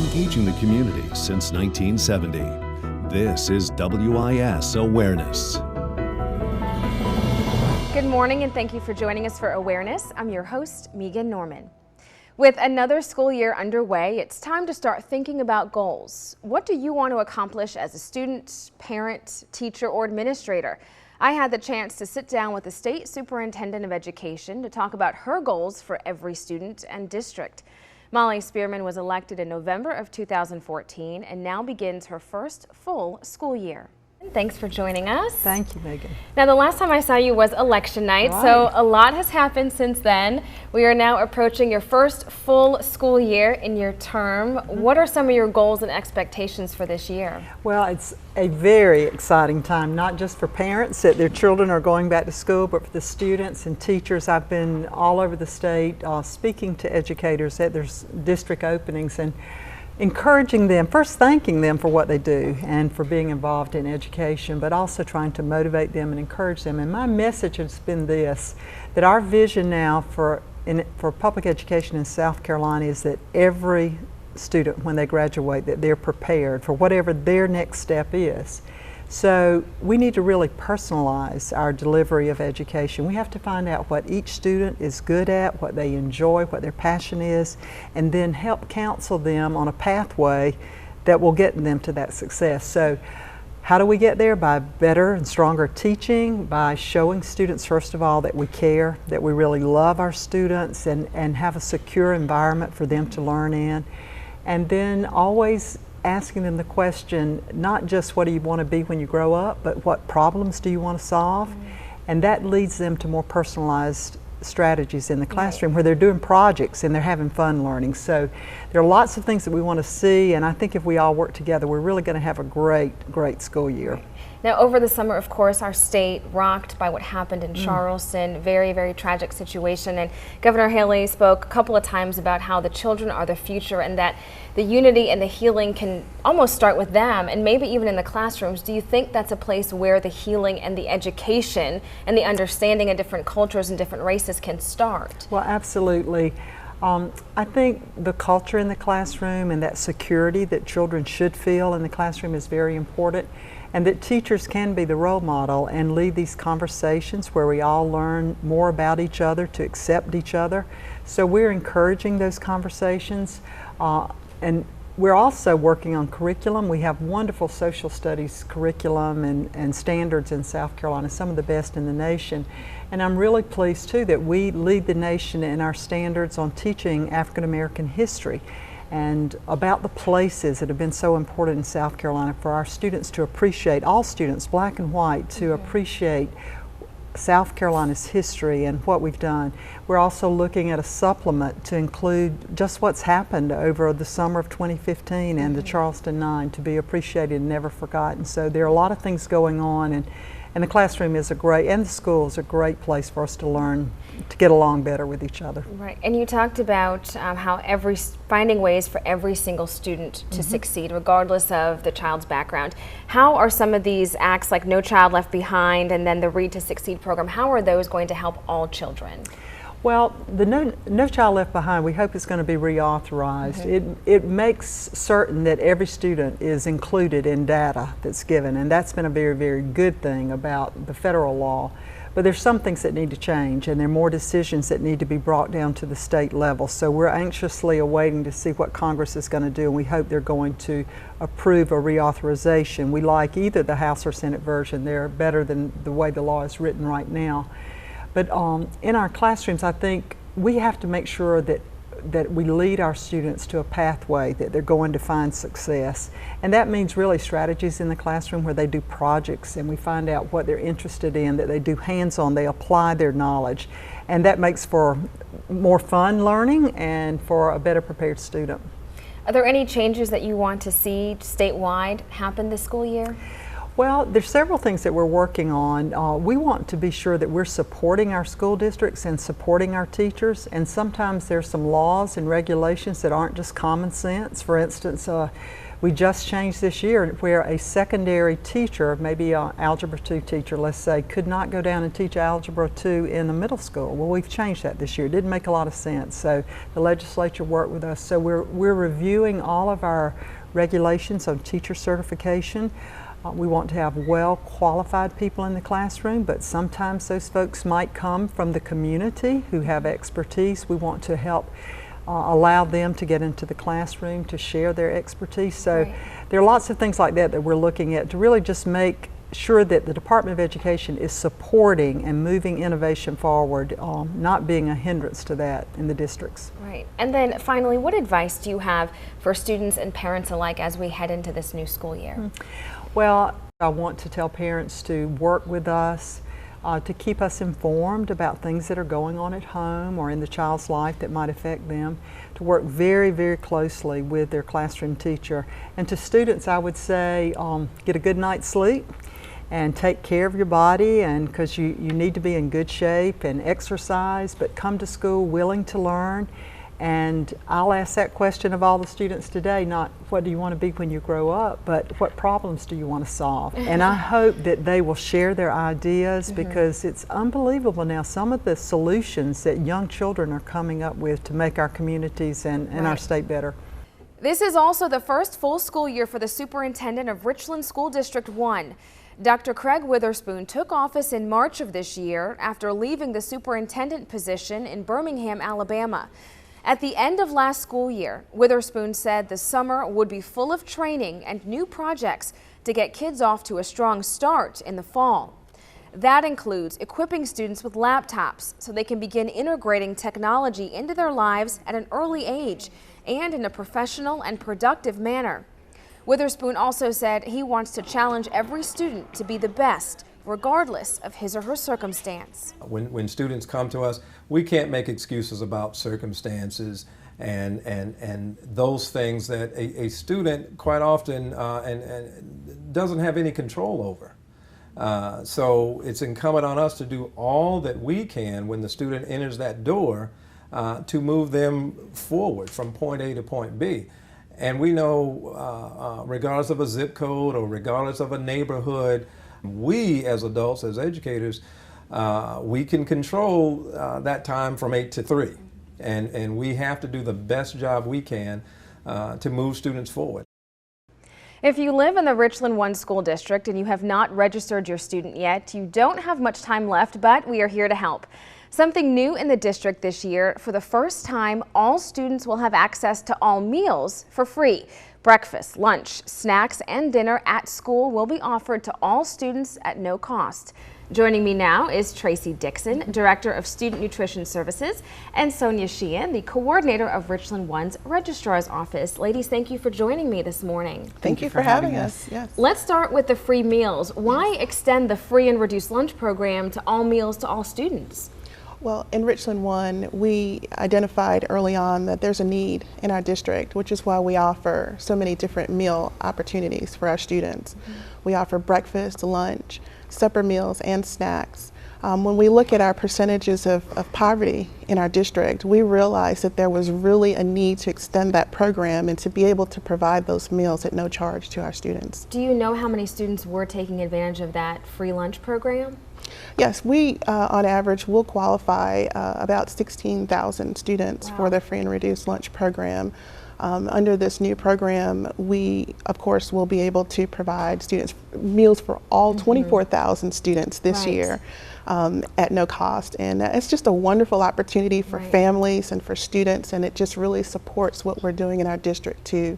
engaging the community since 1970. This is WIS Awareness. Good morning and thank you for joining us for Awareness. I'm your host, Megan Norman. With another school year underway, it's time to start thinking about goals. What do you want to accomplish as a student, parent, teacher, or administrator? I had the chance to sit down with the State Superintendent of Education to talk about her goals for every student and district. Molly Spearman was elected in November of 2014 and now begins her first full school year. Thanks for joining us. Thank you, Megan. Now, the last time I saw you was election night, so a lot has happened since then. We are now approaching your first full school year in your term. What are some of your goals and expectations for this year? Well, it's a very exciting time, not just for parents that their children are going back to school, but for the students and teachers. I've been all over the state speaking to educators at their district openings and encouraging them, first thanking them for what they do and for being involved in education, but also trying to motivate them and encourage them. And my message has been this, that our vision now for public education in South Carolina is that every student, when they graduate, that they're prepared for whatever their next step is. So we need to really personalize our delivery of education. We have to find out what each student is good at, what they enjoy, what their passion is, and then help counsel them on a pathway that will get them to that success. So how do we get there? By better and stronger teaching, by showing students, first of all, that we care, that we really love our students and have a secure environment for them to learn in. And then always asking them the question, not just what do you want to be when you grow up, but what problems do you want to solve? And that leads them to more personalized strategies in the classroom where they're doing projects and they're having fun learning. So there are lots of things that we want to see, and I think if we all work together, we're really going to have a great school year. Now, over the summer, of course, our state rocked by what happened in Charleston. Very, very tragic situation. And Governor Haley spoke a couple of times about how the children are the future and that the unity and the healing can almost start with them and maybe even in the classrooms. Do you think that's a place where the healing and the education and the understanding of different cultures and different races can start? Well, absolutely. I think the culture in the classroom and that security that children should feel in the classroom is very important, and that teachers can be the role model and lead these conversations where we all learn more about each other, to accept each other. So we're encouraging those conversations, and we're also working on curriculum. We have wonderful social studies curriculum and standards in South Carolina, some of the best in the nation. And I'm really pleased too that we lead the nation in our standards on teaching African American history and about the places that have been so important in South Carolina for our students to appreciate, all students, black and white, to appreciate South Carolina's history and what we've done. We're also looking at a supplement to include just what's happened over the summer of 2015 and the Charleston 9 to be appreciated and never forgotten. So there are a lot of things going on, and the classroom is and the school is a great place for us to learn to get along better with each other. Right, and you talked about how finding ways for every single student to succeed, regardless of the child's background. How are some of these acts like No Child Left Behind and then the Read to Succeed program, how are those going to help all children? Well, the No Child Left Behind, we hope is going to be reauthorized. It makes certain that every student is included in data that's given, and that's been a very, very good thing about the federal law. But there's some things that need to change, and there are more decisions that need to be brought down to the state level. So we're anxiously awaiting to see what Congress is going to do, and we hope they're going to approve a reauthorization. We like either the House or Senate version. They're better than the way the law is written right now. But in our classrooms, I think we have to make sure that we lead our students to a pathway that they're going to find success. And that means really strategies in the classroom where they do projects and we find out what they're interested in, that they do hands-on, they apply their knowledge. And that makes for more fun learning and for a better prepared student. Are there any changes that you want to see statewide happen this school year? Well, there's several things that we're working on. We want to be sure that we're supporting our school districts and supporting our teachers, and sometimes there's some laws and regulations that aren't just common sense. For instance, we just changed this year where a secondary teacher, maybe an Algebra 2 teacher, let's say, could not go down and teach Algebra 2 in the middle school. Well, we've changed that this year. It didn't make a lot of sense. So the legislature worked with us. So we're reviewing all of our regulations on teacher certification. We want to have well-qualified people in the classroom, but sometimes those folks might come from the community who have expertise. We want to help allow them to get into the classroom to share their expertise. So Right. there are lots of things like that that we're looking at to really just make sure that the Department of Education is supporting and moving innovation forward, not being a hindrance to that in the districts. Right. And then finally, what advice do you have for students and parents alike as we head into this new school year? Well, I want to tell parents to work with us, to keep us informed about things that are going on at home or in the child's life that might affect them, to work very, very closely with their classroom teacher. And to students, I would say, get a good night's sleep and take care of your body, and because you need to be in good shape, and exercise, but come to school willing to learn. And I'll ask that question of all the students today, not what do you want to be when you grow up, but what problems do you want to solve? And I hope that they will share their ideas, because it's unbelievable now some of the solutions that young children are coming up with to make our communities and our state better. This is also the first full school year for the superintendent of Richland School District One. Dr. Craig Witherspoon took office in March of this year after leaving the superintendent position in Birmingham, Alabama. At the end of last school year, Witherspoon said the summer would be full of training and new projects to get kids off to a strong start in the fall. That includes equipping students with laptops so they can begin integrating technology into their lives at an early age and in a professional and productive manner. Witherspoon also said he wants to challenge every student to be the best, regardless of his or her circumstance. When students come to us, we can't make excuses about circumstances and those things that a student quite often and doesn't have any control over. So it's incumbent on us to do all that we can when the student enters that door to move them forward from point A to point B. And we know regardless of a zip code or regardless of a neighborhood, we as adults, as educators, we can control that time from 8 to 3. And we have to do the best job we can to move students forward. If you live in the Richland One School District and you have not registered your student yet, you don't have much time left, but we are here to help. Something new in the district this year, for the first time, all students will have access to all meals for free. Breakfast, lunch, snacks, and dinner at school will be offered to all students at no cost. Joining me now is Tracy Dixon, Director of Student Nutrition Services, and Sonia Sheehan, the Coordinator of Richland One's Registrar's Office. Ladies, thank you for joining me this morning. Thank you for having us. Yes. Let's start with the free meals. Why extend the free and reduced lunch program to all meals to all students? Well, in Richland One, we identified early on that there's a need in our district, which is why we offer so many different meal opportunities for our students. We offer breakfast, lunch, supper meals, and snacks. When we look at our percentages of poverty in our district, we realized that there was really a need to extend that program and to be able to provide those meals at no charge to our students. Do you know how many students were taking advantage of that free lunch program? Yes, we on average will qualify about 16,000 students for the free and reduced lunch program. Under this new program, we of course will be able to provide students meals for all 24,000 students this year at no cost, and it's just a wonderful opportunity for families and for students, and it just really supports what we're doing in our district to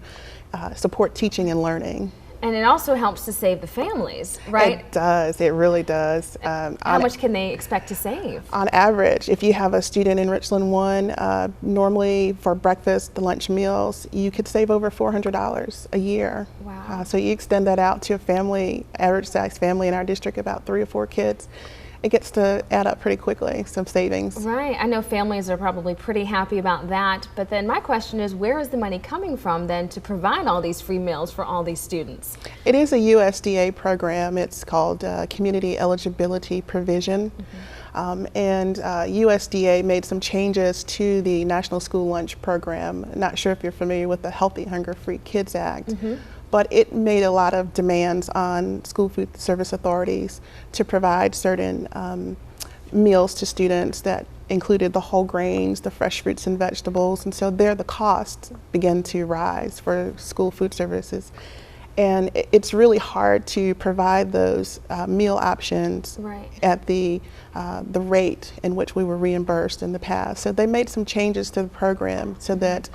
support teaching and learning. And it also helps to save the families, right? It does. It really does. How much can they expect to save? On average, if you have a student in Richland One, normally for breakfast, the lunch meals, you could save over $400 a year. Wow. So you extend that out to a family, average size family in our district, about 3 or 4 kids. It gets to add up pretty quickly, some savings. Right. I know families are probably pretty happy about that, but then my question is, where is the money coming from then to provide all these free meals for all these students? It is a USDA program. It's called Community Eligibility Provision. And USDA made some changes to the National School Lunch Program. Not sure if you're familiar with the Healthy Hunger Free Kids Act, but it made a lot of demands on school food service authorities to provide certain meals to students that included the whole grains, the fresh fruits and vegetables, and so there the costs began to rise for school food services. And it's really hard to provide those meal options at the rate in which we were reimbursed in the past. So they made some changes to the program so that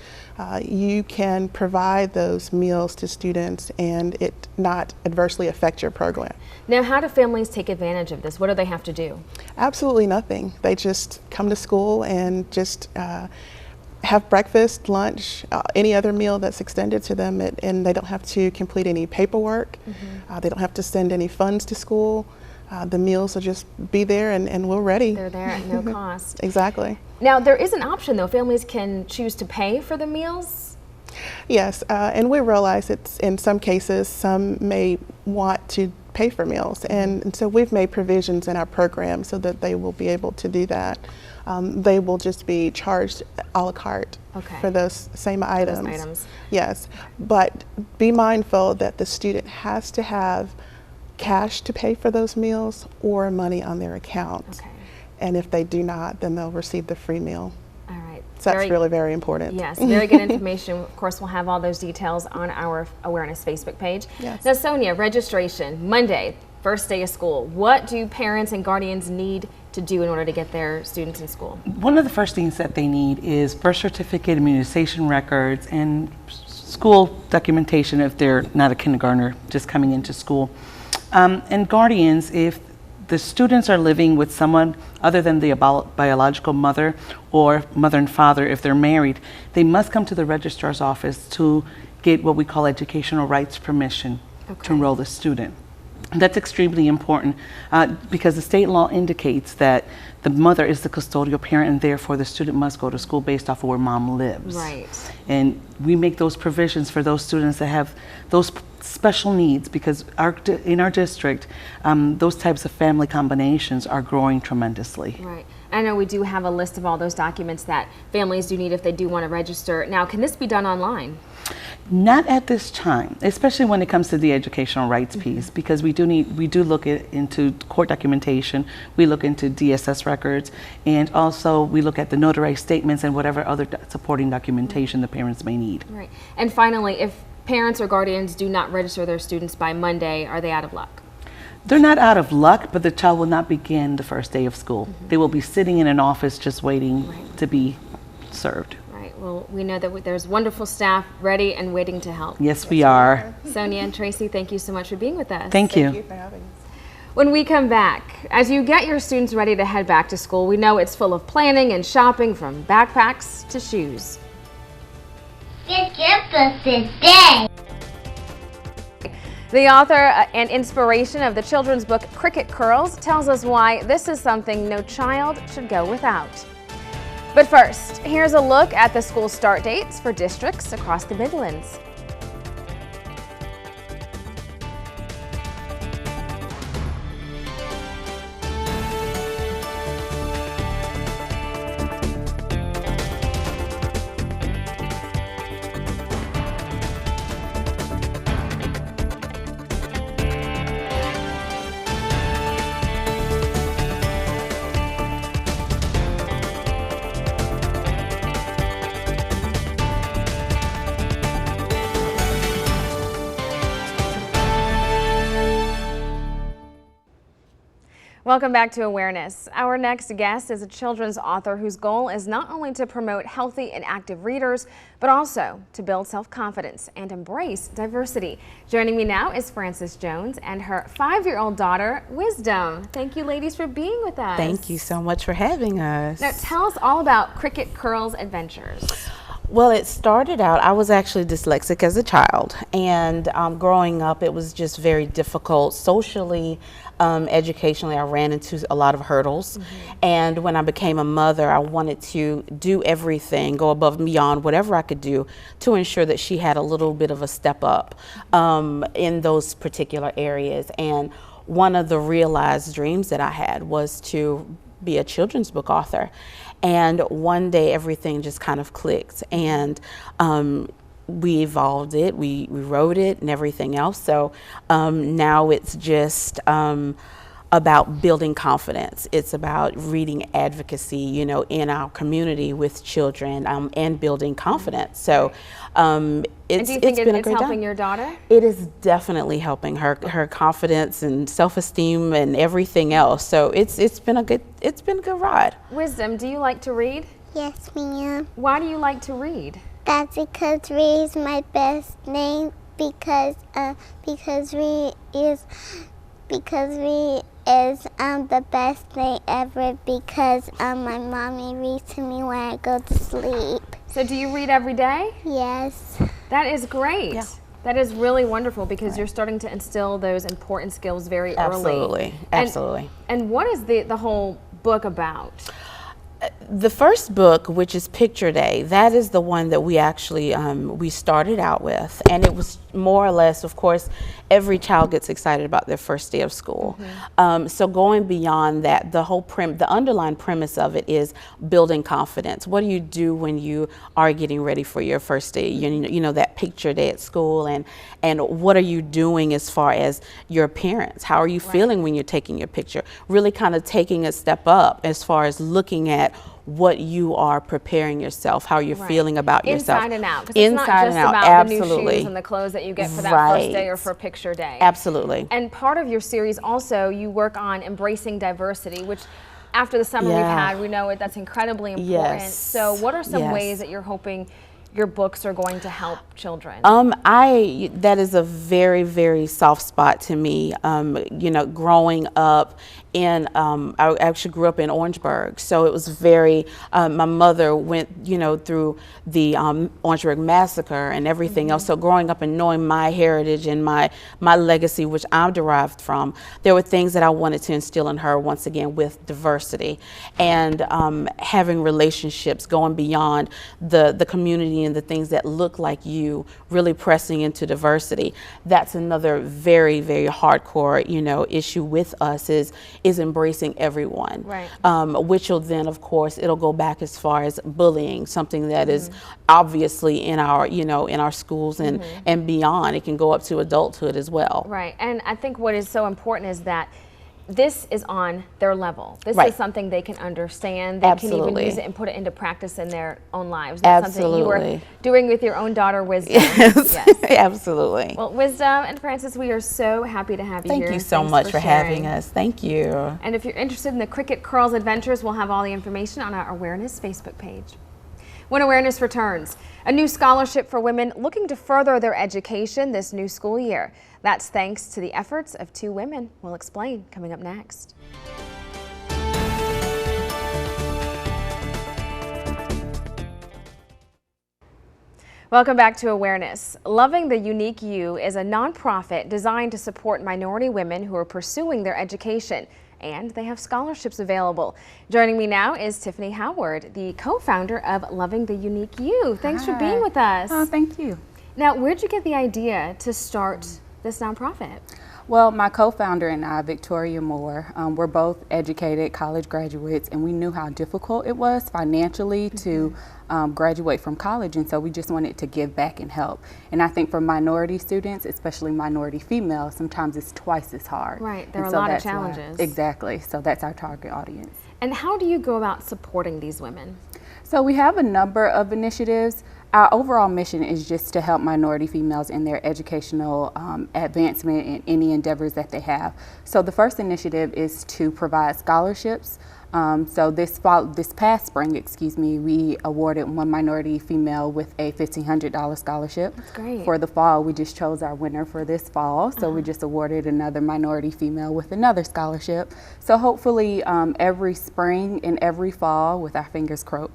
you can provide those meals to students and it not adversely affect your program. Now, how do families take advantage of this? What do they have to do? Absolutely nothing. They just come to school and just have breakfast, lunch, any other meal that's extended to them, and they don't have to complete any paperwork. They don't have to send any funds to school. The meals will just be there and we're ready. They're there at no cost. Exactly. Now, there is an option though. Families can choose to pay for the meals? Yes, and we realize it's in some cases, some may want to pay for meals, and so we've made provisions in our program so that they will be able to do that. They will just be charged a la carte for those same items. Yes, but be mindful that the student has to have cash to pay for those meals or money on their account. And if they do not, then they'll receive the free meal. All right. So that's really very important. Yes, very good information. Of course, we'll have all those details on our Awareness Facebook page. Yes. Now, Sonia, registration, Monday, first day of school. What do parents and guardians need to do in order to get their students in school? One of the first things that they need is birth certificate, immunization records, and school documentation if they're not a kindergartner just coming into school. And guardians, if the students are living with someone other than the biological mother or mother and father, if they're married, they must come to the registrar's office to get what we call educational rights permission to enroll the student. That's extremely important because the state law indicates that the mother is the custodial parent and therefore the student must go to school based off of where mom lives. Right. And we make those provisions for those students that have those special needs because in our district, those types of family combinations are growing tremendously. Right. I know we do have a list of all those documents that families do need if they do want to register. Now, can this be done online? Not at this time, especially when it comes to the educational rights piece, because we do look into court documentation, we look into DSS records, and also we look at the notarized statements and whatever other supporting documentation the parents may need. Right. And finally, if parents or guardians do not register their students by Monday, are they out of luck? They're not out of luck, but the child will not begin the first day of school. They will be sitting in an office just waiting to be served. Right. Well, we know that there's wonderful staff ready and waiting to help. Yes, we are. Sonia and Tracy, thank you so much for being with us. Thank you. Thank you for having us. When we come back, as you get your students ready to head back to school, we know it's full of planning and shopping from backpacks to shoes. Get this day. The author and inspiration of the children's book Cricket Curls tells us why this is something no child should go without. But first, here's a look at the school start dates for districts across the Midlands. Welcome back to Awareness. Our next guest is a children's author whose goal is not only to promote healthy and active readers, but also to build self-confidence and embrace diversity. Joining me now is Frances Jones and her 5-year-old daughter, Wisdom. Thank you, ladies, for being with us. Thank you so much for having us. Now, tell us all about Cricket Curls Adventures. Well, it started out, I was actually dyslexic as a child, and growing up it was just very difficult socially, educationally. I ran into a lot of hurdles, and when I became a mother, I wanted to do everything, go above and beyond whatever I could do to ensure that she had a little bit of a step up in those particular areas. And one of the realized dreams that I had was to be a children's book author. And one day everything just kind of clicked, and we evolved it, we wrote it and everything else. So now it's just about building confidence. It's about reading advocacy, you know, in our community with children and building confidence. So it's and do you think been a it's great helping time. your daughter? It is definitely helping her confidence and self-esteem and everything else. So it's been a good ride. Wisdom, do you like to read? Yes, ma'am. Why do you like to read? That's because Reed is my best name because Reed is the best thing ever because my mommy reads to me when I go to sleep. So do you read every day? Yes. That is great. Yeah. That is really wonderful because you're starting to instill those important skills very early. Absolutely, absolutely. And what is the whole book about? The first book, which is Picture Day, that is the one that we actually we started out with, and it was more or less, of course, every child gets excited about their first day of school. So going beyond that, the underlying premise of it is building confidence. What do you do when you are getting ready for your first day? You know that picture day at school, and what are you doing as far as your appearance? How are you feeling when you're taking your picture? Really kind of taking a step up as far as looking at what you are preparing yourself, how you're feeling about yourself. Inside and out. 'Cause it's not just about absolutely. the new shoes and the clothes that you get for that first day or for picture day. Absolutely. And part of your series also, you work on embracing diversity, which after the summer we've had, we know that's incredibly important. Yes. So what are some ways that you're hoping your books are going to help children? That is a very, very soft spot to me. You know, growing up I actually grew up in Orangeburg, so it was very, my mother went, you know, through the Orangeburg massacre and everything else. So growing up and knowing my heritage and my legacy, which I'm derived from, there were things that I wanted to instill in her once again with diversity and having relationships going beyond the community and the things that look like you, really pressing into diversity. That's another very, very hardcore, you know, issue with us is embracing everyone. Which will then, of course, it'll go back as far as bullying, something that is obviously in our, you know, in our schools and beyond. It can go up to adulthood as well. Right, and I think what is so important is that this is on their level. This is something they can understand. They can even use it and put it into practice in their own lives. That's something you are doing with your own daughter, Wisdom. Yes. Absolutely. Well, Wisdom and Francis, we are so happy to have you here. Thank you so much for having us. Thank you. And if you're interested in the Cricket Curls Adventures, we'll have all the information on our Awareness Facebook page. When Awareness returns, a new scholarship for women looking to further their education this new school year. That's thanks to the efforts of two women. We'll explain coming up next. Welcome back to Awareness. Loving the Unique You is a nonprofit designed to support minority women who are pursuing their education, and they have scholarships available. Joining me now is Tiffany Howard, the co-founder of Loving the Unique You. Thanks for being with us. Oh, thank you. Now, where'd you get the idea to start this nonprofit? Well, my co-founder and I, Victoria Moore, we're both educated college graduates, and we knew how difficult it was financially to graduate from college, and so we just wanted to give back and help. And I think for minority students, especially minority females, sometimes it's twice as hard. Right, there are a lot of challenges. Exactly, so that's our target audience. And how do you go about supporting these women? So we have a number of initiatives. Our overall mission is just to help minority females in their educational advancement in any endeavors that they have. So the first initiative is to provide scholarships So this past spring, we awarded one minority female with a $1,500 scholarship. That's great. For the fall, we just chose our winner for this fall. So we just awarded another minority female with another scholarship. So hopefully every spring and every fall, with our fingers crossed,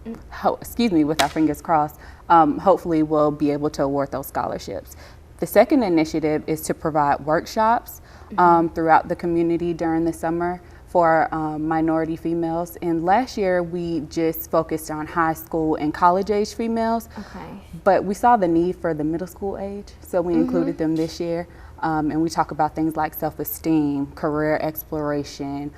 hopefully we'll be able to award those scholarships. The second initiative is to provide workshops throughout the community during the summer for minority females. And last year we just focused on high school and college age females. Okay. But we saw the need for the middle school age, so we included them this year. And we talk about things like self-esteem, career exploration,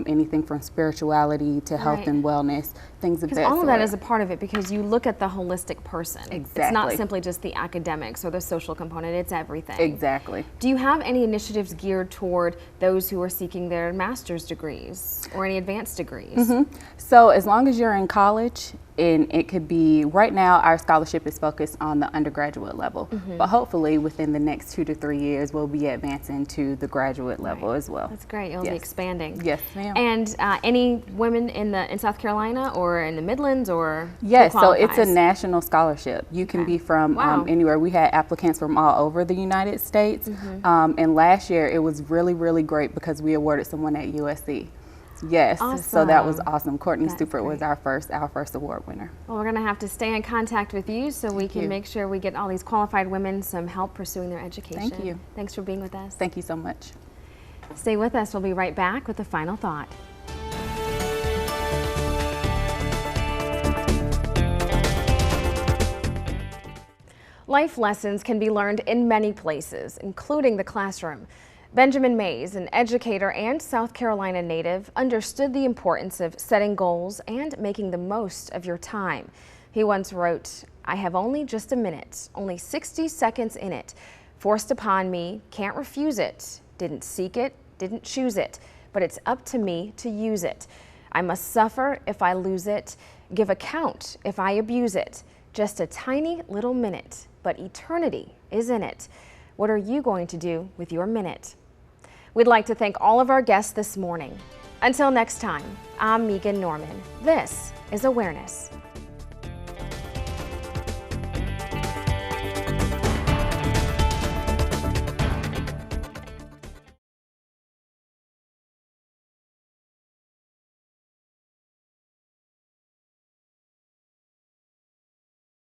anything from spirituality to health and wellness, things of that sort. Because all of that is a part of it, because you look at the holistic person. Exactly. It's not simply just the academics or the social component, it's everything. Exactly. Do you have any initiatives geared toward those who are seeking their master's degrees or any advanced degrees? So as long as you're in college, and it could be, right now our scholarship is focused on the undergraduate level, but hopefully within the next 2 to 3 years we'll be advancing to the graduate level as well. That's great. You'll be expanding. Yes, ma'am. And any women in South Carolina or in the Midlands, or yes, who so it's a qualifies? national scholarship. You can be from anywhere. We had applicants from all over the United States, and last year it was really, really great because we awarded someone at USC. Yes, so that was awesome. Courtney Stupert was our first award winner. Well, we're going to have to stay in contact with you so we can make sure we get all these qualified women some help pursuing their education. Thank you. Thanks for being with us. Thank you so much. Stay with us. We'll be right back with the final thought. Life lessons can be learned in many places, including the classroom. Benjamin Mays, an educator and South Carolina native, understood the importance of setting goals and making the most of your time. He once wrote, "I have only just a minute, only 60 seconds in it. Forced upon me, can't refuse it. Didn't seek it, didn't choose it, but it's up to me to use it. I must suffer if I lose it, give account if I abuse it. Just a tiny little minute, but eternity is in it. What are you going to do with your minute?" We'd like to thank all of our guests this morning. Until next time, I'm Megan Norman. This is Awareness.